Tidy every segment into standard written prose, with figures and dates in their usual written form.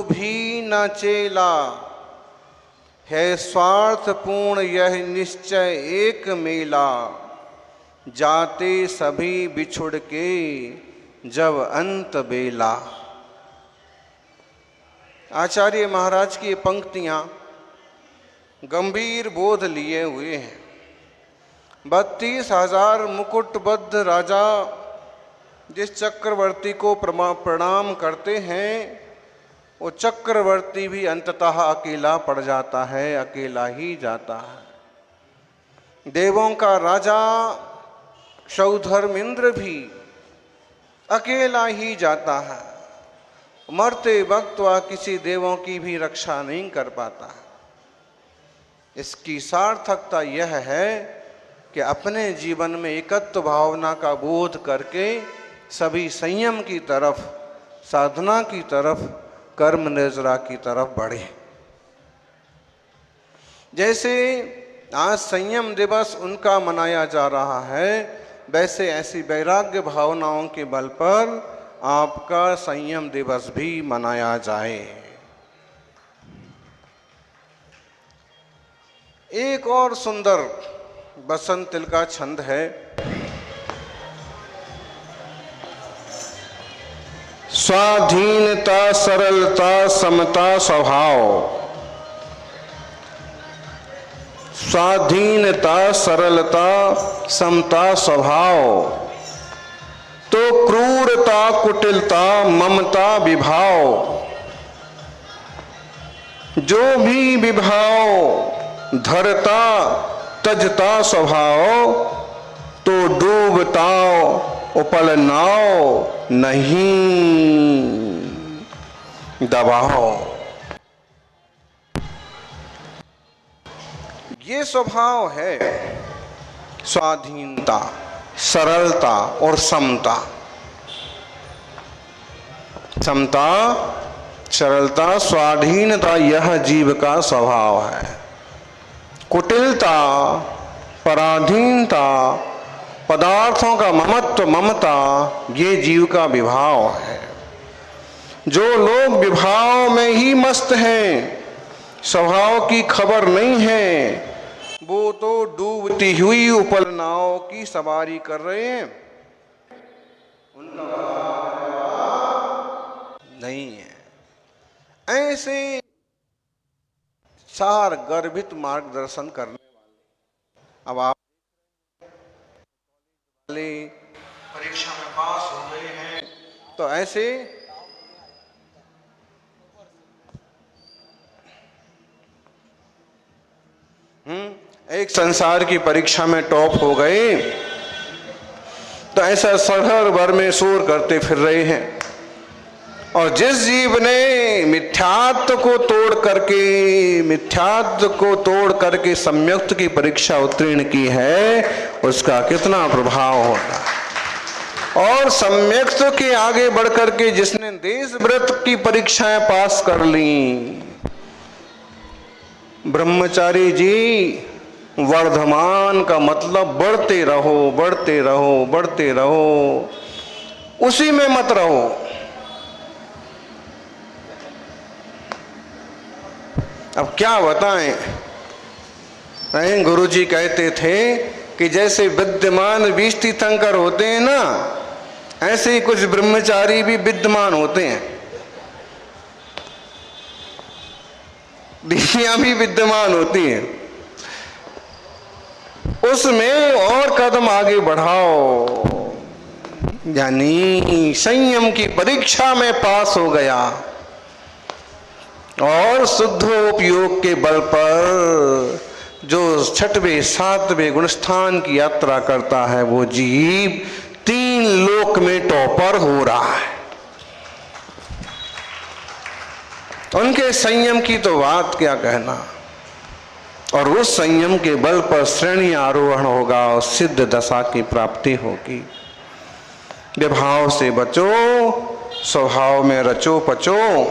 भी न चेला, है स्वार्थ पूर्ण यह निश्चय एक मेला। जाते सभी बिछुड़ के जब अंत बेला। आचार्य महाराज की ये पंक्तियां गंभीर बोध लिए हुए हैं। 32,000 मुकुटबद्ध राजा जिस चक्रवर्ती को प्रणाम करते हैं, वो चक्रवर्ती भी अंततः अकेला पड़ जाता है, अकेला ही जाता है। देवों का राजा क्षौधर्मेंद्र भी अकेला ही जाता है। मरते वक्त वह किसी देवों की भी रक्षा नहीं कर पाता। इसकी सार्थकता यह है कि अपने जीवन में एकत्व भावना का बोध करके सभी संयम की तरफ, साधना की तरफ, कर्म निर्जरा की तरफ बढ़े। जैसे आज संयम दिवस उनका मनाया जा रहा है, वैसे ऐसी वैराग्य भावनाओं के बल पर आपका संयम दिवस भी मनाया जाए। एक और सुंदर बसंत का छंद है। स्वाधीनता, सरलता, समता स्वभाव। स्वाधीनता, सरलता, समता स्वभाव। तो क्रूरता, कुटिलता, ममता विभाव। जो भी विभाव धरता तजता स्वभाव। तो डूबता उपल नाव नहीं दबाओ। ये स्वभाव है स्वाधीनता, सरलता और समता। समता, सरलता, स्वाधीनता यह जीव का स्वभाव है। कुटिलता, पराधीनता, पदार्थों का ममत्व, ममता ये जीव का विभाव है। जो लोग विभाव में ही मस्त हैं, स्वभाव की खबर नहीं है, वो तो डूबती हुई उपल नाव की सवारी कर रहे हैं। उनका नहीं है। ऐसे सार गर्भित मार्गदर्शन करने वाले अब आप परीक्षा में पास हो गए हैं, तो ऐसे एक संसार की परीक्षा में टॉप हो गए, तो ऐसा शहर भर में शोर करते फिर रहे हैं। और जिस जीव ने मिथ्यात्व को तोड़ करके सम्यक्त की परीक्षा उत्तीर्ण की है, उसका कितना प्रभाव होता है। और सम्यक्त के आगे बढ़कर के जिसने देश व्रत की परीक्षाएं पास कर ली, ब्रह्मचारी जी, वर्धमान का मतलब बढ़ते रहो, बढ़ते रहो, बढ़ते रहो, उसी में मत रहो। अब क्या बताएं, गुरुजी कहते थे कि जैसे विद्यमान 20 तीर्थंकर होते हैं ना, ऐसे ही कुछ ब्रह्मचारी भी विद्यमान होते हैं। ऋषियां भी विद्यमान होती हैं, उसमें और कदम आगे बढ़ाओ। यानी संयम की परीक्षा में पास हो गया और शुद्धोपयोग के बल पर जो 6वें 7वें गुणस्थान की यात्रा करता है, वो जीव 3 लोक में टॉपर हो रहा है। उनके संयम की तो बात क्या कहना। और उस संयम के बल पर श्रेणी आरोहण होगा और सिद्ध दशा की प्राप्ति होगी। विभाव से बचो, स्वभाव में रचो पचो।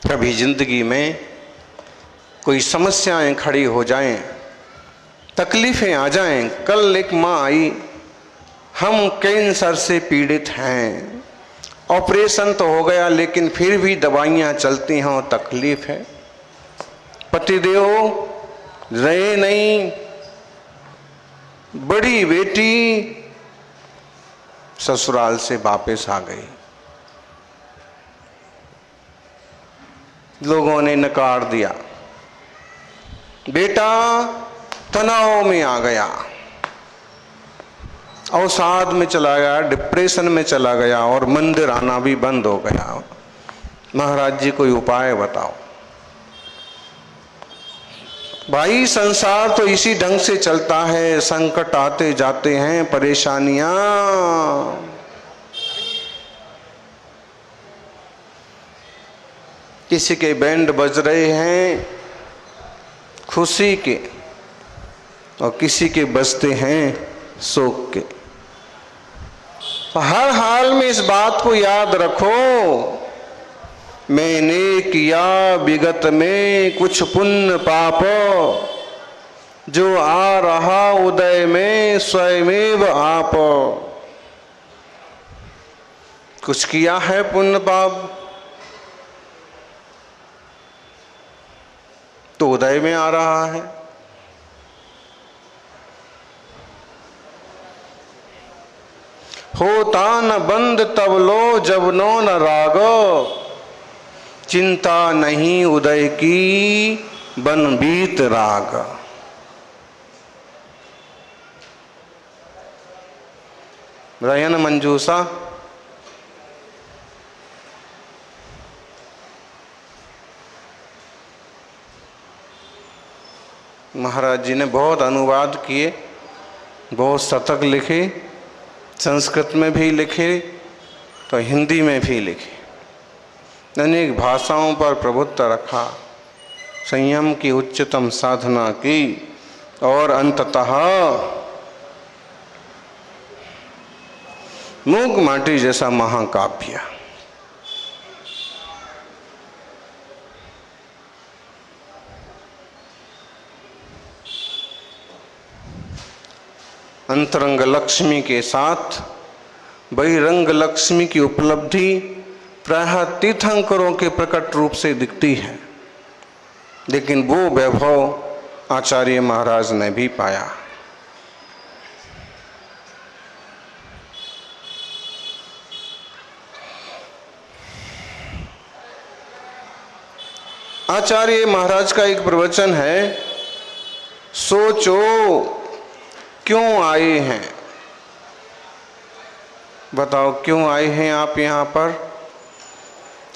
कभी जिंदगी में कोई समस्याएं खड़ी हो जाएं, तकलीफें आ जाएं। कल एक माँ आई, हम कैंसर से पीड़ित हैं, ऑपरेशन तो हो गया लेकिन फिर भी दवाइयाँ चलती हैं और तकलीफ है। पतिदेव रहे नहीं, बड़ी बेटी ससुराल से वापस आ गई। लोगों ने नकार दिया, बेटा तनाव में आ गया, अवसाद में चला गया, डिप्रेशन में चला गया और मंदिर आना भी बंद हो गया। महाराज जी कोई उपाय बताओ। भाई संसार तो इसी ढंग से चलता है, संकट आते जाते हैं, परेशानियां। किसी के बैंड बज रहे हैं खुशी के और किसी के बजते हैं शोक के। तो हर हाल में इस बात को याद रखो, मैंने किया विगत में कुछ पुण्य पाप, जो आ रहा उदय में स्वयमेव आप। कुछ किया है पुण्य पाप तो उदय में आ रहा है। होता न बंद तब लो जब नो न राग, चिंता नहीं उदय की बन बीत राग। रयन मंजूसा महाराज जी ने बहुत अनुवाद किए, बहुत शतक लिखे, संस्कृत में भी लिखे तो हिंदी में भी लिखे, अनेक भाषाओं पर प्रभुत्व रखा, संयम की उच्चतम साधना की और अंततः मूक माटी जैसा महाकाव्य। अंतरंग लक्ष्मी के साथ बहिरंग लक्ष्मी की उपलब्धि प्रायः तीर्थंकरों के प्रकट रूप से दिखती है, लेकिन वो वैभव आचार्य महाराज ने भी पाया। आचार्य महाराज का एक प्रवचन है, सोचो क्यों आए हैं। बताओ क्यों आए हैं आप यहाँ पर।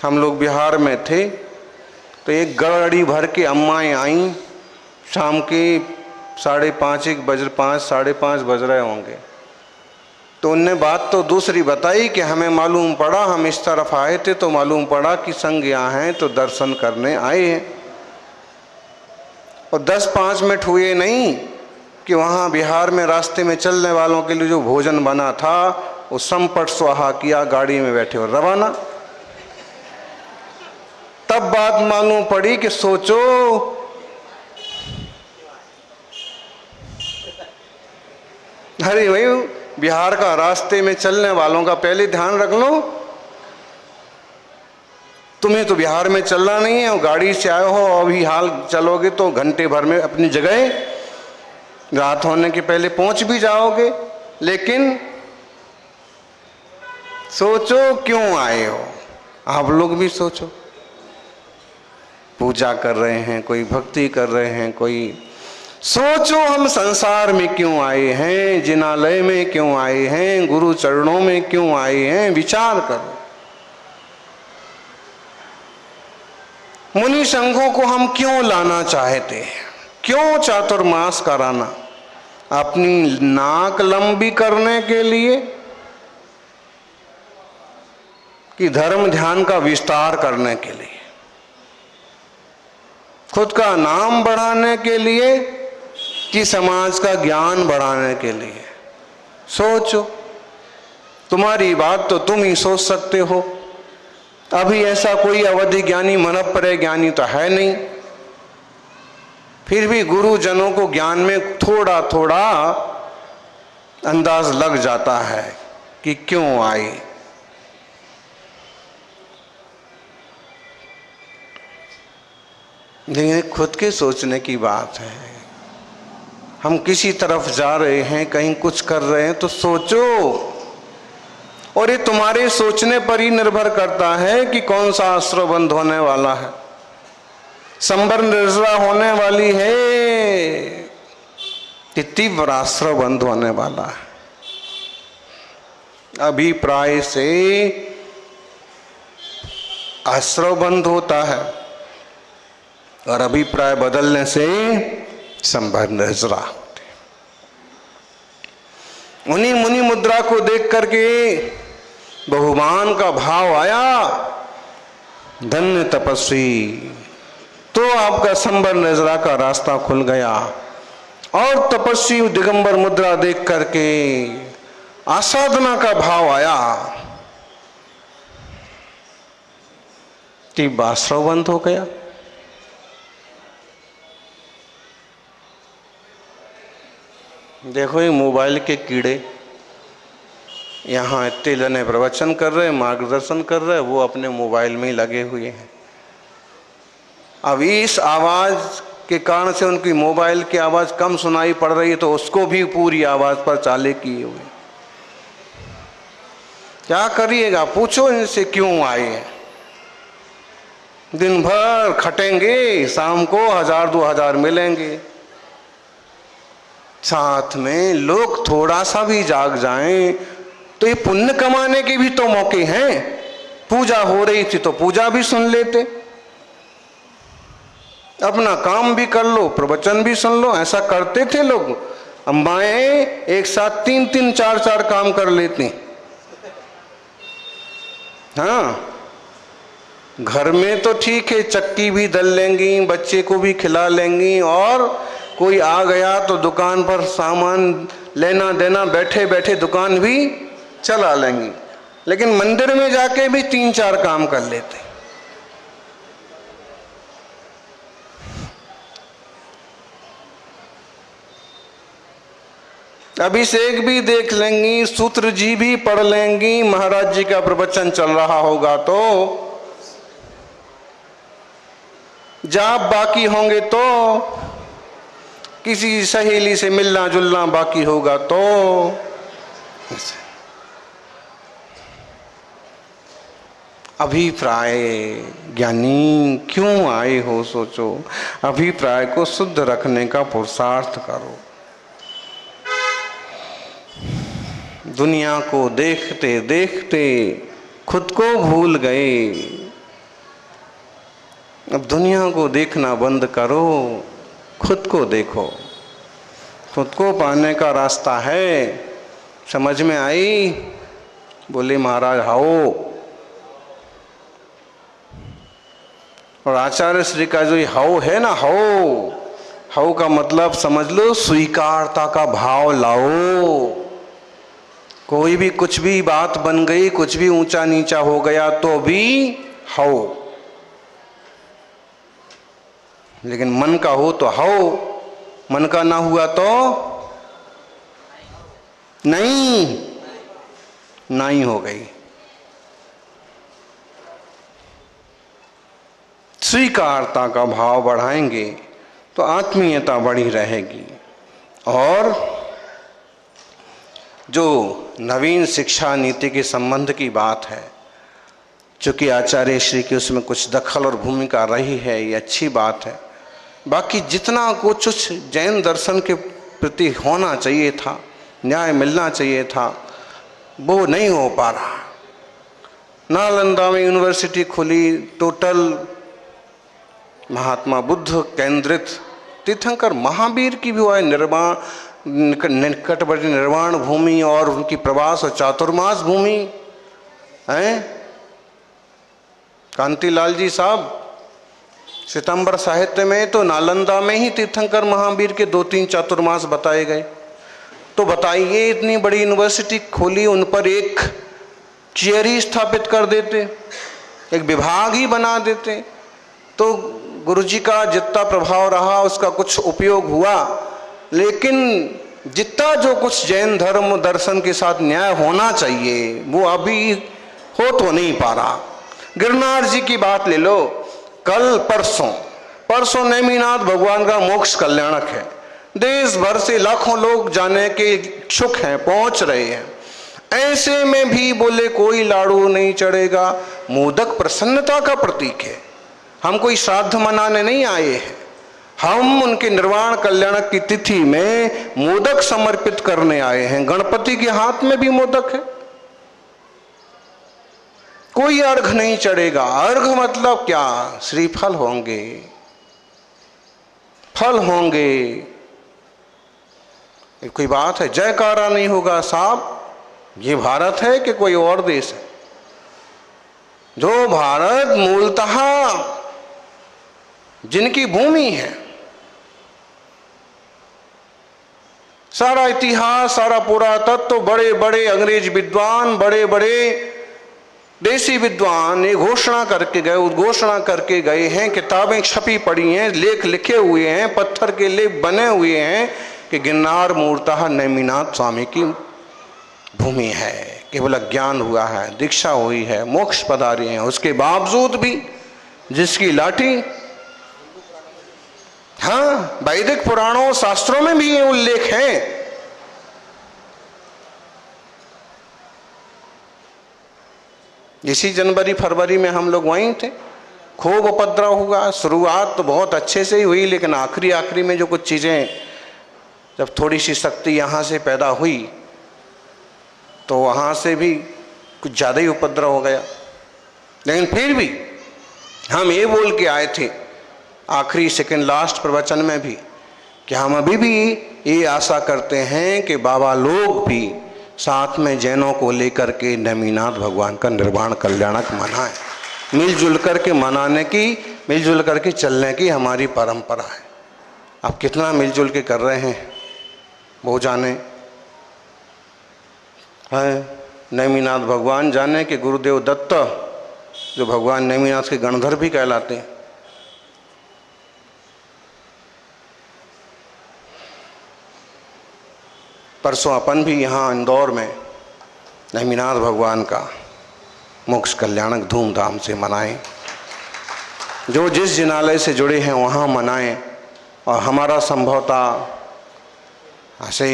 हम लोग बिहार में थे तो एक गाड़ी भर के अम्माएँ आईं, शाम के 5:30 साढ़े 5 बज रहे होंगे। तो उनने बात तो दूसरी बताई कि हमें मालूम पड़ा, हम इस तरफ आए थे तो मालूम पड़ा कि संग यहाँ हैं तो दर्शन करने आए हैं। और 10-5 मिनट हुए नहीं कि वहाँ बिहार में रास्ते में चलने वालों के लिए जो भोजन बना था वो संपट स्वाहा किया, गाड़ी में बैठे और रवाना। तब बात मालूम पड़ी कि सोचो अरे भाई बिहार का रास्ते में चलने वालों का पहले ध्यान रख लो। तुम्हें तो बिहार में चलना नहीं है और गाड़ी से आए हो, अभी हाल चलोगे तो घंटे भर में अपनी जगह रात होने के पहले पहुंच भी जाओगे। लेकिन सोचो क्यों आए हो। आप लोग भी सोचो, पूजा कर रहे हैं, कोई भक्ति कर रहे हैं, कोई सोचो हम संसार में क्यों आए हैं, जिनालय में क्यों आए हैं, गुरु चरणों में क्यों आए हैं। विचार करो। मुनि संघों को हम क्यों लाना चाहते हैं, क्यों चातुर्मास कराना, अपनी नाक लंबी करने के लिए कि धर्म ध्यान का विस्तार करने के लिए, खुद का नाम बढ़ाने के लिए कि समाज का ज्ञान बढ़ाने के लिए। सोचो, तुम्हारी बात तो तुम ही सोच सकते हो। अभी ऐसा कोई अवधि ज्ञानी मनःपरय ज्ञानी तो है नहीं, फिर भी गुरुजनों को ज्ञान में थोड़ा थोड़ा अंदाज लग जाता है कि क्यों आए। लेकिन खुद के सोचने की बात है। हम किसी तरफ जा रहे हैं, कहीं कुछ कर रहे हैं तो सोचो, और ये तुम्हारे सोचने पर ही निर्भर करता है कि कौन सा आश्रय बंद होने वाला है, संबर निर्जरा होने वाली है कि तीव्र आश्रय बंद होने वाला है। अभिप्राय से आश्रय बंद होता है और अभिप्राय बदलने से संबर निर्जरा। उन्हीं मुनि मुद्रा को देख करके बहुमान का भाव आया, धन्य तपस्वी, तो आपका संबर निर्जरा का रास्ता खुल गया। और तपस्वी दिगंबर मुद्रा देख करके आसाधना का भाव आया, तीव्र आश्रय बंद हो गया। देखो ये मोबाइल के कीड़े यहाँ इतने जने प्रवचन कर रहे हैं, मार्गदर्शन कर रहे हैं, वो अपने मोबाइल में ही लगे हुए हैं। अब इस आवाज़ के कारण से उनकी मोबाइल की आवाज़ कम सुनाई पड़ रही है तो उसको भी पूरी आवाज़ पर चाले किए हुए। क्या करिएगा, पूछो इनसे क्यों आए हैं। दिन भर खटेंगे, शाम को 1000-2000 मिलेंगे। साथ में लोग थोड़ा सा भी जाग जाएं तो ये पुण्य कमाने के भी तो मौके हैं। पूजा हो रही थी तो पूजा भी सुन लेते, अपना काम भी कर लो, प्रवचन भी सुन लो। ऐसा करते थे लोग। अम्माएं एक साथ 3-3, 4-4 काम कर लेती। हाँ, घर में तो ठीक है, चक्की भी दल लेंगी, बच्चे को भी खिला लेंगी, और कोई आ गया तो दुकान पर सामान लेना देना, बैठे बैठे दुकान भी चला लेंगी। लेकिन मंदिर में जाके भी 3-4 काम कर लेते। अभिषेक भी देख लेंगी, सूत्र जी भी पढ़ लेंगी, महाराज जी का प्रवचन चल रहा होगा तो, जाप बाकी होंगे तो, किसी सहेली से मिलना जुलना बाकी होगा तो। अभिप्राय ज्ञानी क्यों आए हो सोचो। अभिप्राय को शुद्ध रखने का पुरुषार्थ करो। दुनिया को देखते देखते खुद को भूल गए। अब दुनिया को देखना बंद करो, खुद को देखो। खुद को पाने का रास्ता है। समझ में आई? बोले महाराज हाओ। और आचार्य श्री का जो हाओ है ना, हाओ, हाओ का मतलब समझ लो, स्वीकारता का भाव लाओ। कोई भी कुछ भी बात बन गई, कुछ भी ऊंचा नीचा हो गया तो भी हाओ, लेकिन मन का हो तो हाओ, मन का ना हुआ तो नहीं, नहीं हो गई। स्वीकारता का भाव बढ़ाएंगे तो आत्मीयता बढ़ी रहेगी। और जो नवीन शिक्षा नीति के संबंध की बात है, चूँकि आचार्य श्री की उसमें कुछ दखल और भूमिका रही है, ये अच्छी बात है। बाकी जितना कुछ जैन दर्शन के प्रति होना चाहिए था, न्याय मिलना चाहिए था, वो नहीं हो पा रहा। नालंदा में यूनिवर्सिटी खुली, टोटल महात्मा बुद्ध केंद्रित, तीर्थंकर महावीर की भी हुआ निर्माण, निकटवर्ती निर्वाण भूमि और उनकी प्रवास और चातुर्मास भूमि हैं। कांतिलाल जी साहब, सितंबर साहित्य में तो नालंदा में ही तीर्थंकर महावीर के 2-3 चातुर्मास बताए गए। तो बताइए, इतनी बड़ी यूनिवर्सिटी खोली, उन पर एक चेयर ही स्थापित कर देते, एक विभाग ही बना देते तो गुरु जी का जितना प्रभाव रहा उसका कुछ उपयोग हुआ, लेकिन जितना जो कुछ जैन धर्म दर्शन के साथ न्याय होना चाहिए वो अभी हो तो नहीं पा रहा। गिरनार जी की बात ले लो, कल परसों नेमिनाथ भगवान का मोक्ष कल्याणक है, देश भर से लाखों लोग जाने के इच्छुक हैं, पहुंच रहे हैं। ऐसे में भी बोले कोई लाड़ू नहीं चढ़ेगा। मोदक प्रसन्नता का प्रतीक है, हम कोई श्राद्ध मनाने नहीं आए हैं, हम उनके निर्वाण कल्याणक की तिथि में मोदक समर्पित करने आए हैं। गणपति के हाथ में भी मोदक है। कोई अर्घ नहीं चढ़ेगा। अर्घ मतलब क्या? श्रीफल होंगे, फल होंगे। कोई बात है? जयकारा नहीं होगा साहब। ये भारत है कि कोई और देश है? जो भारत मूलतः जिनकी भूमि है, सारा इतिहास, सारा पुरातत्व, बड़े बड़े अंग्रेज विद्वान, बड़े बड़े देसी विद्वान ये घोषणा करके गए हैं, किताबें छपी पड़ी हैं, लेख लिखे हुए हैं, पत्थर के लेख बने हुए हैं कि गिरनार मूलतः नेमिनाथ स्वामी की भूमि है। केवल अज्ञान हुआ है, दीक्षा हुई है, मोक्ष पधारे हैं, उसके बावजूद भी जिसकी लाठी, हाँ, वैदिक पुराणों शास्त्रों में भी ये उल्लेख है। इसी जनवरी फरवरी में हम लोग वहीं थे, खूब उपद्रव हुआ। शुरुआत तो बहुत अच्छे से ही हुई, लेकिन आखिरी में जो कुछ चीज़ें, जब थोड़ी सी शक्ति यहाँ से पैदा हुई तो वहाँ से भी कुछ ज़्यादा ही उपद्रव हो गया। लेकिन फिर भी हम ये बोल के आए थे आखिरी सेकंड लास्ट प्रवचन में भी कि हम अभी भी ये आशा करते हैं कि बाबा लोग भी साथ में जैनों को लेकर के नेमिनाथ भगवान का निर्वाण कल्याणक मनाएं। मिलजुल करके मनाने की, मिलजुल करके चलने की हमारी परंपरा है। अब कितना मिलजुल के कर रहे हैं वो जाने है। नेमिनाथ भगवान जाने कि गुरुदेव दत्त जो भगवान नेमिनाथ के गणधर भी कहलाते हैं, परसों अपन भी यहाँ इंदौर में नेमिनाथ भगवान का मोक्ष कल्याणक धूमधाम से मनाएं। जो जिस जिनालय से जुड़े हैं वहाँ मनाएं। और हमारा संभवतः ऐसे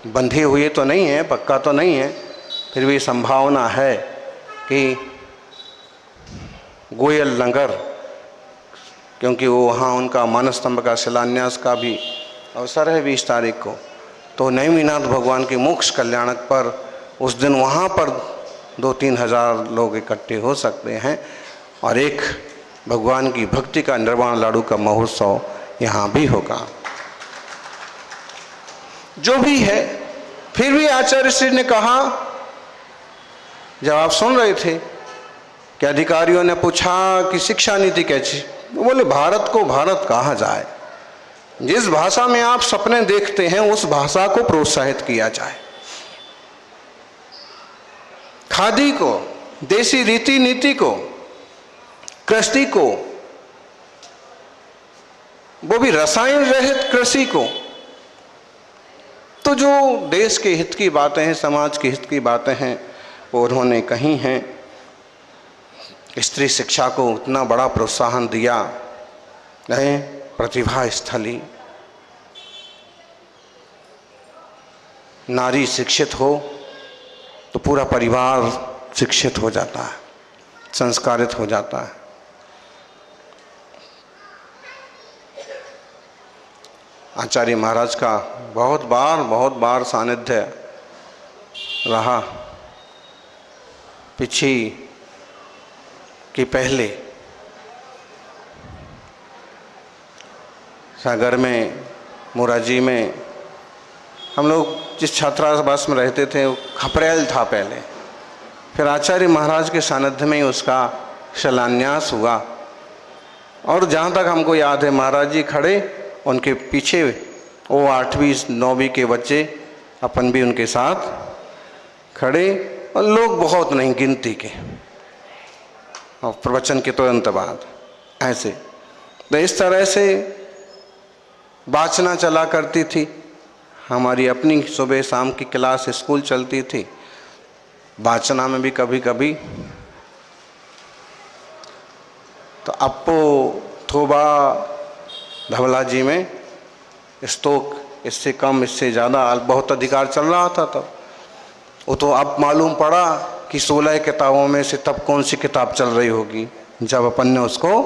बंधे हुए तो नहीं है, पक्का तो नहीं है, फिर भी संभावना है कि गोयल नगर, क्योंकि वो वहाँ उनका मानस्तंभ का शिलान्यास का भी अवसर है 20 तारीख को, तो नेमिनाथ भगवान के मोक्ष कल्याणक पर उस दिन वहाँ पर 2-3 हज़ार लोग इकट्ठे हो सकते हैं और एक भगवान की भक्ति का निर्वाण लाडू का महोत्सव यहाँ भी होगा। जो भी है, फिर भी आचार्य श्री ने कहा, जब आप सुन रहे थे कि अधिकारियों ने पूछा कि शिक्षा नीति कैसी, वो बोले भारत को भारत कहा जाए, जिस भाषा में आप सपने देखते हैं उस भाषा को प्रोत्साहित किया जाए। खादी को, देसी रीति नीति को, कृषि को, वो भी रसायन रहित कृषि को, तो जो देश के हित की बातें हैं, समाज के हित की बातें हैं, वो उन्होंने कही हैं। स्त्री शिक्षा को उतना बड़ा प्रोत्साहन दिया है, प्रतिभा स्थली, नारी शिक्षित हो तो पूरा परिवार शिक्षित हो जाता है, संस्कारित हो जाता है। आचार्य महाराज का बहुत बार सानिध्य रहा। पिछी के पहले सागर में, मोराजी में, हम लोग जिस छात्रावास में रहते थे वो खपरेल था पहले, फिर आचार्य महाराज के सानिध्य में ही उसका शिलान्यास हुआ। और जहाँ तक हमको याद है, महाराज जी खड़े, उनके पीछे वो 8वीं 9वीं के बच्चे, अपन भी उनके साथ खड़े, और लोग बहुत नहीं गिनती के, और प्रवचन के तुरंत बाद ऐसे। तो इस तरह से वाचना चला करती थी। हमारी अपनी सुबह शाम की क्लास स्कूल चलती थी। वाचना में भी कभी कभी तो अप्पो थोबा धवला जी में स्तोक इससे कम इससे ज़्यादा बहुत अधिकार चल रहा था तब। वो तो अब मालूम पड़ा कि 16 किताबों में से तब कौन सी किताब चल रही होगी, जब अपन ने उसको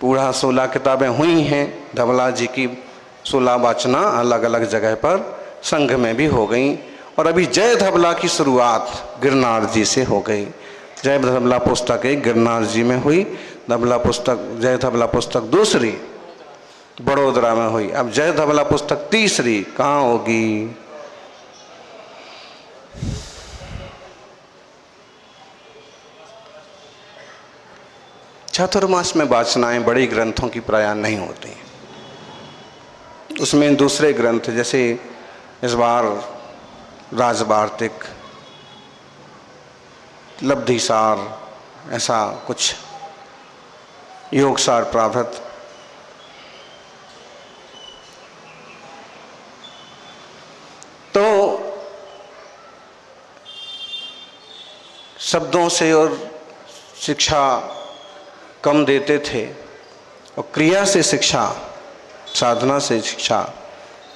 पूरा 16 किताबें हुई हैं धवला जी की। 16 वाचना अलग अलग जगह पर संघ में भी हो गई। और अभी जय धवला की शुरुआत गिरनार जी से हो गई। जय धवला पुस्तक एक गिरनार जी में हुई, धवला पुस्तक जय धवला पुस्तक दूसरी बड़ोदरा में हुई। अब जय धवला पुस्तक तीसरी कहाँ होगी? चातुर्मास में वाचनाएं बड़ी ग्रंथों की प्राय नहीं होती। उसमें दूसरे ग्रंथ जैसे इस बार राजवार्तिक, लब्धिसार, ऐसा कुछ योगसार प्रावृत, तो शब्दों से और शिक्षा कम देते थे और क्रिया से शिक्षा, साधना से शिक्षा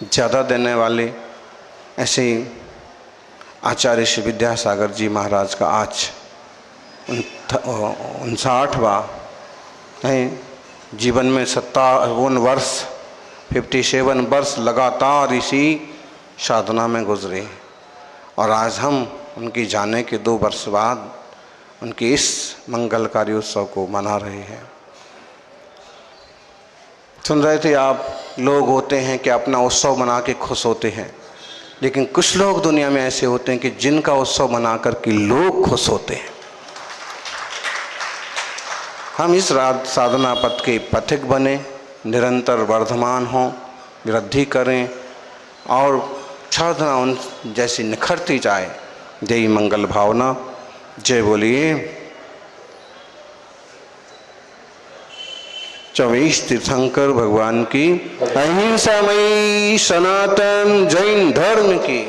ज़्यादा देने वाले ऐसे आचार्य श्री विद्यासागर जी महाराज का आज 59वां है। जीवन में 57 वर्ष 57 वर्ष लगातार इसी साधना में गुजरे और आज हम उनकी जाने के 2 वर्ष बाद उनके इस मंगलकारी उत्सव को मना रहे हैं। सुन रहे थे आप, लोग होते हैं कि अपना उत्सव मना के खुश होते हैं, लेकिन कुछ लोग दुनिया में ऐसे होते हैं कि जिनका उत्सव मनाकर के लोग खुश होते हैं। हम इस साधना पथ के पथिक बने, निरंतर वर्धमान हों, वृद्धि करें और साधना उन जैसी निखरती जाए। जय मंगल भावना। जय बोलिए 24 तीर्थंकर भगवान की, अहिंसामयी सनातन जैन धर्म की।